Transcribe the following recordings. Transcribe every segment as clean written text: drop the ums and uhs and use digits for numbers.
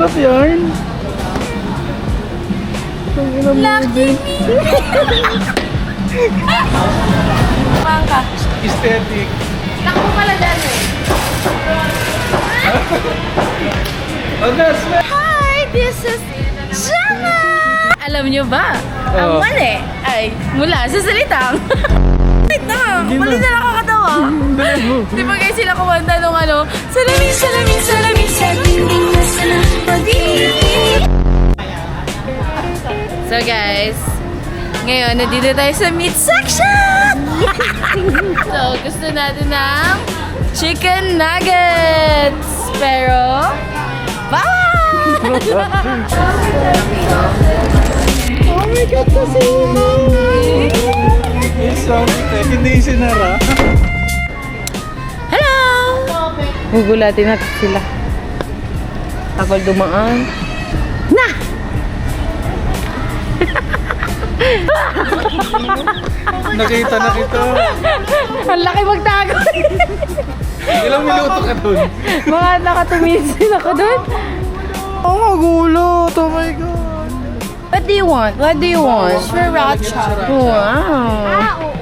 Masarap yan. Lucky me! Bangka. Aesthetic. Naku pala dyan eh. Hi! This is Jana! Alam nyo ba? Ang mali ay mula sa salitang wait na! Mali na nakakatawa. Di ba guys sila kumanta nung ano? Salamin, salamin, salamin sa dingding na sana pag-ibig. So guys, ngayon nandito tayo sa meat section! So gusto natin ng chicken nuggets! Pero, bye! Oh my God, kasi hindi sinara. Hello! Gugulatin natin sila. Takol dumaan. Na! Nakita na kita. Ang laki magtago. Ilang minuto ka dun? Mga nakatumisin ako dun. Oh, magulo. Oh my God. What do you want? What do you want? Sriracha. Wow.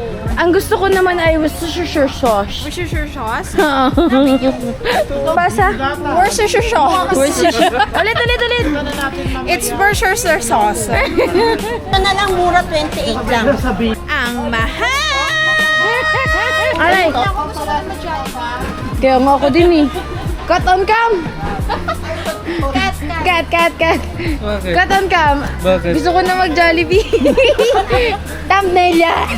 Ang gusto ko naman ay Worcestershire sauce. Worcestershire sauce? Basa? Worcestershire sauce. Ulit. It's Worcestershire sauce. Ito na lang, mura 28 lang. Ang mahal! Alay. Kaya nga ako din eh. Cut on cam! Cut. Bakit? Cut on cam. Bakit? Gusto ko na mag-Jollibee. Thumbnail yan.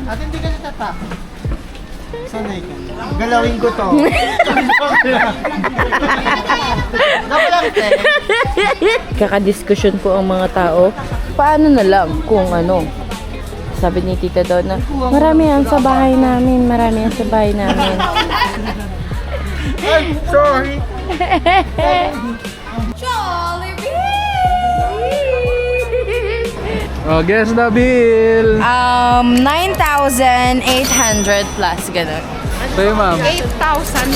At hindi ka natatak. Sanay ka. Galawin ko to. Kakadiskusyon po ang mga tao. Paano na lang kung ano? Sabi ni tita daw na, marami yan sa bahay namin. I'm sorry. Oh, guess the bill. 9,800 plus, gano'n. Sa'yo, ma'am. 8,500.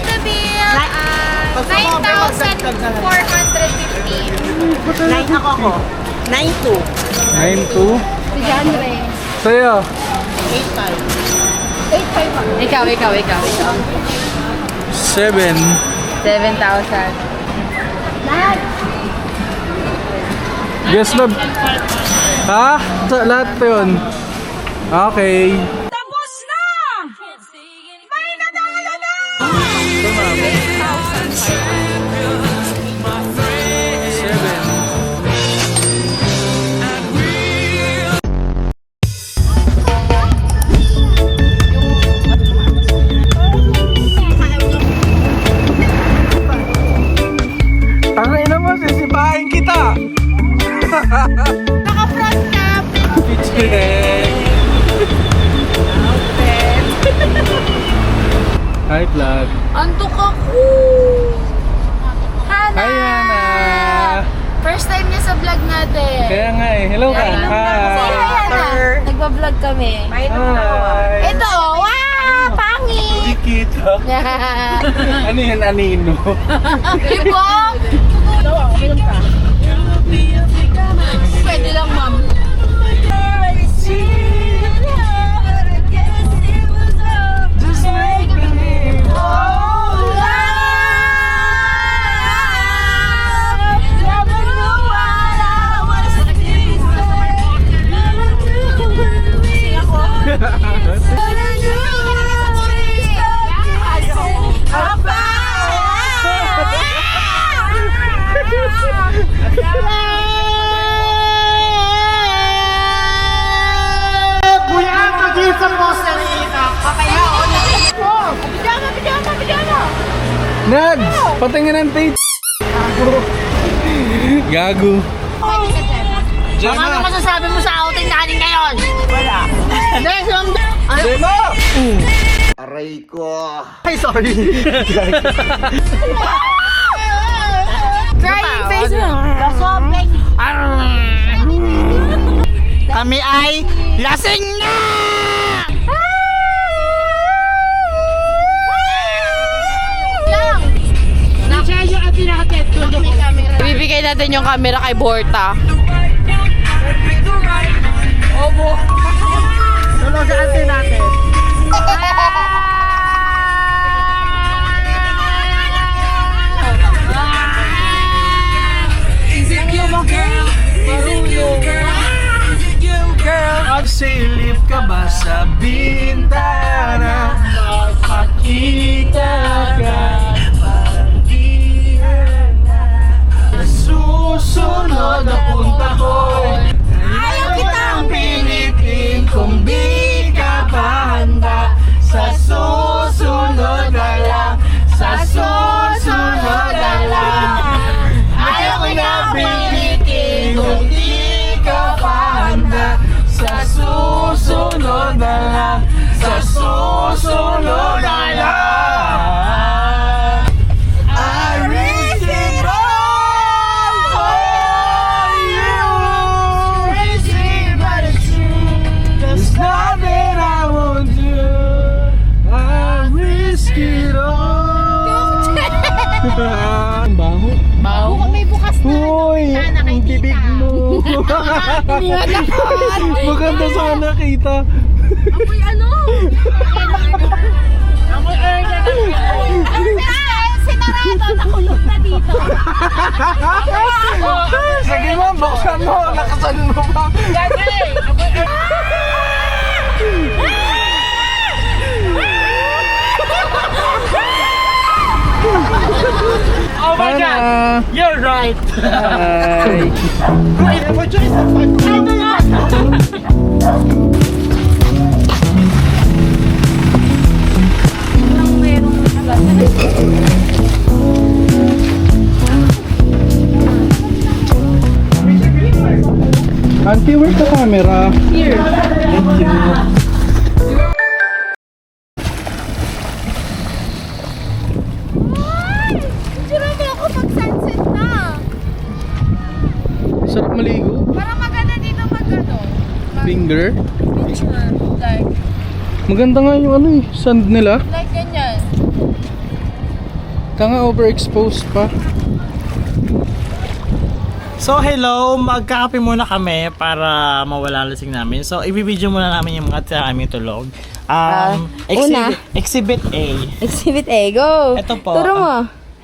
The bill, 9,415. 9 ako. 9-2. 9-2. Si Janre. Sa'yo. 8-5. Ikaw. 7. 7,000. Guess the... Ha? Sa lahat pa yun. Okay. Tapos na! May natalo na! 7. Tangay naman, sisipahin kita! Naka-front cap! Check! Hi, vlog. Antok ako! Hana! Hi, Hana! First time niya sa vlog natin. Kaya nga eh. Hello ka. Say hi, Hana. Nagpa-vlog kami. Hi. Ito, wow! Pangit! Kita. Ano yan, anino? Diba? Pwede lang, ma'am. Just make believe. Nads! Patingin ng tape! Gago! Ano masasabi mo sa outing natin ngayon? Wala. Demo! Aray ko. Ay, sorry. Crying face mo. Kami ay lasing na! Ibibigay natin yung camera kay Borta. Tulo sa ante natin. Silip ka ba sa bintana? Makakita ka pag-iyan na susunod na punta ko. Ayaw kitang pilitin kung di ka pa handa. Sa susunod na lang, sa susunod na lang. Ayaw kitang pilitin kung di ka pa handa. Sa susunod na lang, sa susunod na lang. I risk it all for you. Risk it, but it's true. There's nothing I won't do. I risk it all. Ang baho. Baho. May bukas na. Hoy, ang bibig mo. Maganda sana kita. Apoy ano? Sinarado, nakulog na dito. Sige mo, buksan mo. Lakasan mo pa. Oh my God! You're right! Hi. Auntie, where's the camera? Here. Thank you. Sinabi ako pag sunset na. Sarap maligo. Parang maganda dito pag ano. Finger. Picture. Like Maganda nga yung ano eh, sand nila. ganyan. Kanga overexposed pa. So hello, magkakape muna kami para mawala lasing namin. So ibibideo muna namin yung mga sa aming tulog. una. Exhibit A. Exhibit A, go. Ito po. Turo mo.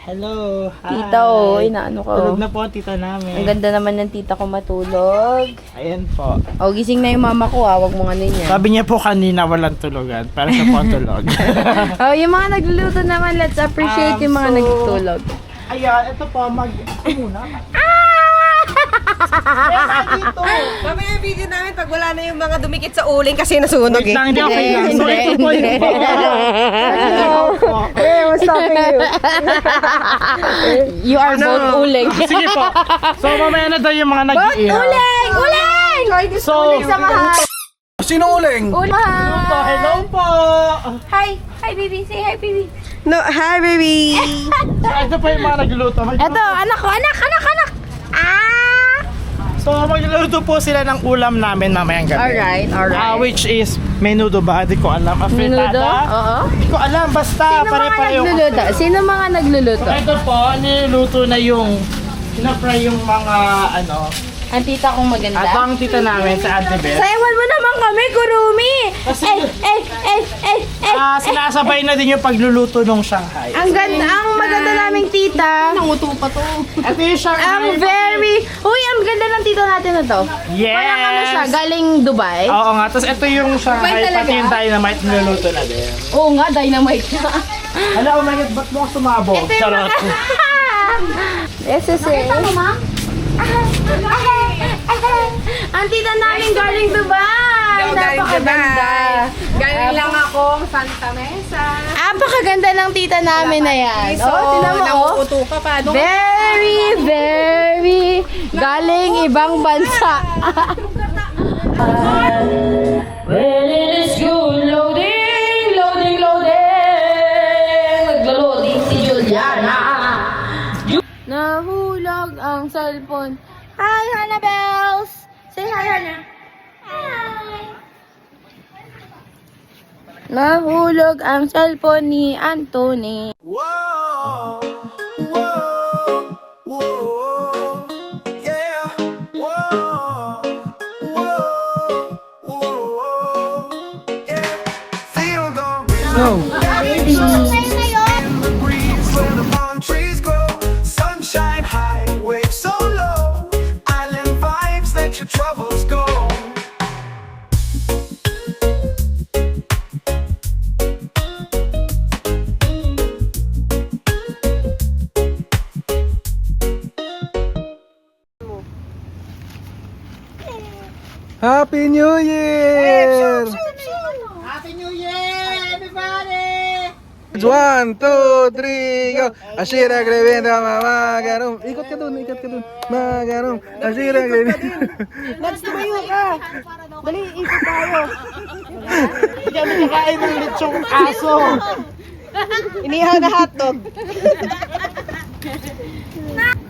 Hello. Hi. Tita, oh, inaano ko. Tulog na po ang tita namin. Ang ganda naman ng tita ko matulog. Ayan po. O, gising na yung mama ko, wag mo ano yan. Sabi niya po kanina walang tulugan. Para siya po ang tulog. Oh, yung mga nagluluto naman, let's appreciate yung mga so- nagtutulog. Ayan, ito po muna. Mamaya yung video namin pag wala na yung mga dumikit sa uling kasi nasunog Wait eh. lang, hindi okay lang. So Hindi, ito po yung What's stopping you? You are both uling. Sige po. So mamaya na daw yung mga nag-iihaw. Uling! Uling! So, Samahan! Sinong uling? Uling! hello po. Hi! Hi, baby! Say hi, baby! No, hi baby! So ito po yung mga nagluluto. Eto, anak ko! Anak! Ah! So magluluto po sila ng ulam namin mamayang gabi. Alright. Which is menudo ba? Di ko alam. Menudo? Afritada? Oo. Di ko alam. Basta Sino mga pare-pareho. nagluluto? Sino mga nagluluto? Ito po, niluluto na yung sinafry yung mga ano. Ang tita kong maganda. At ang tita namin sa Ate Beth. Sayawan mo naman kami, Kurumi! Kasi- Eh! Sinasabay na din yung pagluluto ng Shanghai. Ang ganda, ang maganda naming tita. Nanguto pa to. Ito yung Shanghai. Ang very... Uy, ang ganda ng tita natin na to. Yes! Parang ano siya, galing Dubai. Oo nga. Tapos ito yung Shanghai, Dubai talaga? pati yung dynamite niluluto na din. Oo nga, dynamite na. Hala, oh my God, ba't mo ako sumabog? Ito yung mga... This is it. Ang tita namin galing Dubai. Napakaganda. Galing lang akong Santa Mesa. Napakaganda ng tita namin na yan. So, Oh, tinan mo, oh. nanguto ka pa. Very galing ibang bansa. Well, it is good. Loading. Naglo-loading si Juliana. Nahulog ang cellphone. Hi, Hannah Bells! Say hi, Hannah. Hi. Nahulog ang cellphone ni Anthony. Whoa! Whoa! Happy New Year! Happy New Year, everybody! 1, 2, 3, go! Ashira Grevenda, Magarum. Ikot ka dun. Magarum. Ashira Grevenda. Next, tumayo ka. Dali, ikot tayo. Hindi kami nakain ng lechong aso. Inihaw na hotdog.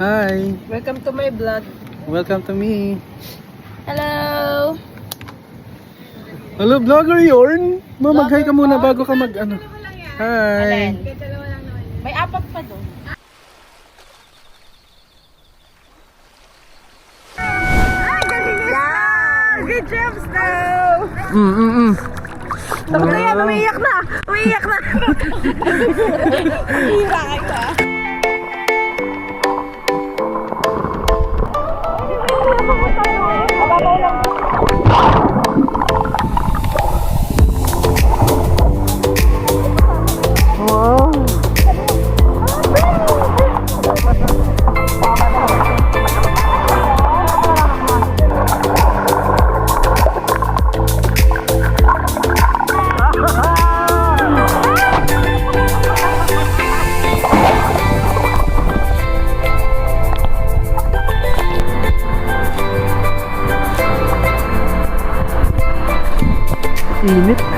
Hi. Welcome to my vlog. Welcome to me. Hello! Hello, vlogger Yorn. Mag-hi ka muna bago ka mag-ano. Hi. May apat pa doon. Good job, Snow! Yan, Umiiyak na! Init.